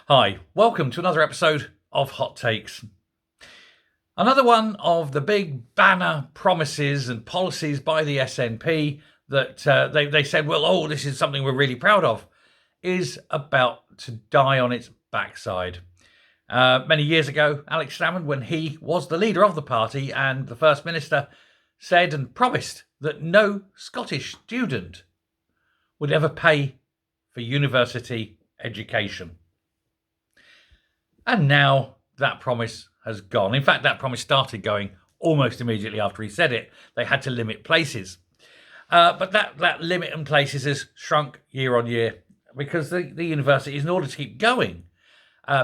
Hi, welcome to another episode of Hot Takes. Another one of the big banner promises and policies by the SNP that they said, this is something we're really proud of, is about to die on its backside. Many years ago, Alex Salmond, when he was the leader of the party and the First Minister, said and promised that no Scottish student would ever pay for university education. And now that promise has gone. In fact, that promise started going almost immediately after he said it. They had to limit places. But that limit in places has shrunk year on year because the universities, in order to keep going,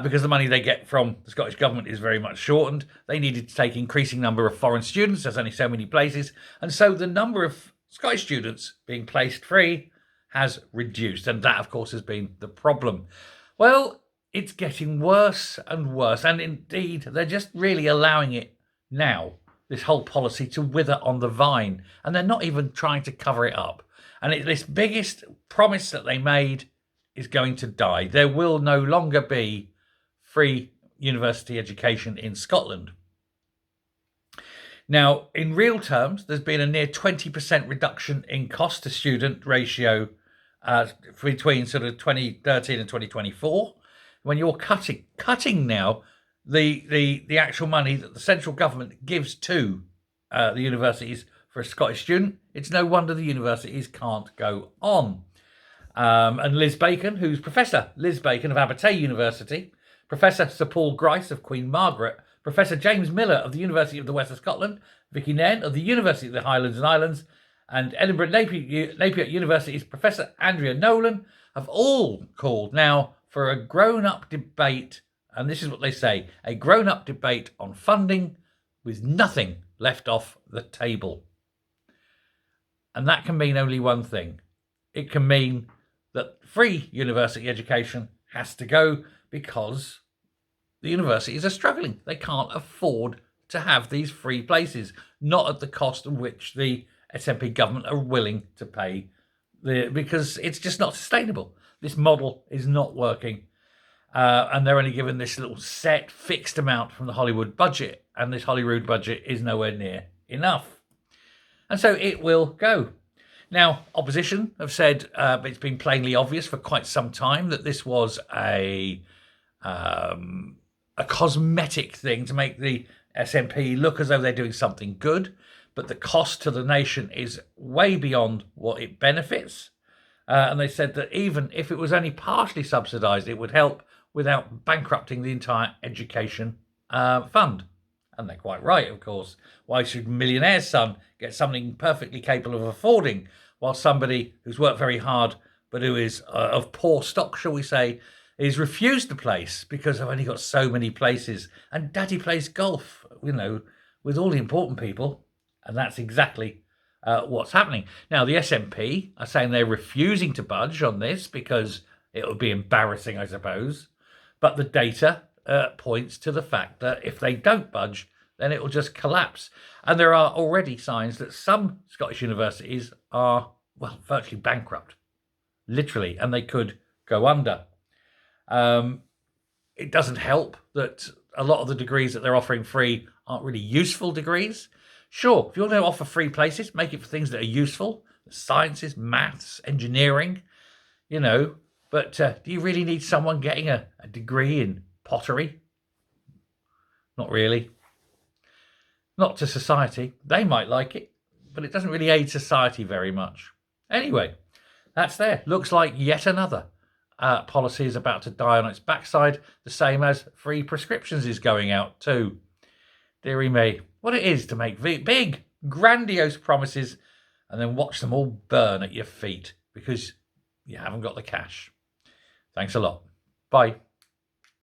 because the money they get from the Scottish Government is very much shortened, they needed to take increasing number of foreign students. There's only so many places. And so the number of Scottish students being placed free has reduced. And that, of course, has been the problem. Well, it's getting worse and worse. And indeed, they're just really allowing it now, this whole policy, to wither on the vine. And they're not even trying to cover it up. And this biggest promise that they made is going to die. There will no longer be free university education in Scotland. Now, in real terms, there's been a near 20% reduction in cost to student ratio between sort of 2013 and 2024. When you're cutting now the actual money that the central government gives to the universities for a Scottish student, it's no wonder the universities can't go on. And Liz Bacon, who's Professor Liz Bacon of Abertay University, Professor Sir Paul Grice of Queen Margaret, Professor James Miller of the University of the West of Scotland, Vicky Nairn of the University of the Highlands and Islands, and Edinburgh Napier University's Professor Andrea Nolan have all called now for a grown-up debate, and this is what they say, a grown-up debate on funding with nothing left off the table. And that can mean only one thing. It can mean that free university education has to go because the universities are struggling. They can't afford to have these free places, not at the cost of which the SNP government are willing to pay, because it's just not sustainable. This model is not working. And they're only given this little set, fixed amount from the Holyrood budget. And this Holyrood budget is nowhere near enough. And so it will go. Now, opposition have said it's been plainly obvious for quite some time that this was a cosmetic thing to make the SNP look as though they're doing something good. But the cost to the nation is way beyond what it benefits. And they said that even if it was only partially subsidised, it would help without bankrupting the entire education fund. And they're quite right, of course. Why should millionaire's son get something perfectly capable of affording, while somebody who's worked very hard but who is of poor stock, shall we say, is refused the place because I've only got so many places. And daddy plays golf, with all the important people. And that's exactly what's happening. Now, the SNP are saying they're refusing to budge on this because it would be embarrassing, I suppose. But the data points to the fact that if they don't budge, then it will just collapse. And there are already signs that some Scottish universities are, virtually bankrupt, literally, and they could go under. It doesn't help that a lot of the degrees that they're offering free aren't really useful degrees. Sure, if you want to offer free places, make it for things that are useful, sciences, maths, engineering, But do you really need someone getting a degree in pottery? Not really. Not to society. They might like it, but it doesn't really aid society very much. Anyway, that's there. Looks like yet another policy is about to die on its backside, the same as free prescriptions is going out too. Dearie me, what it is to make big, grandiose promises and then watch them all burn at your feet because you haven't got the cash. Thanks a lot. Bye.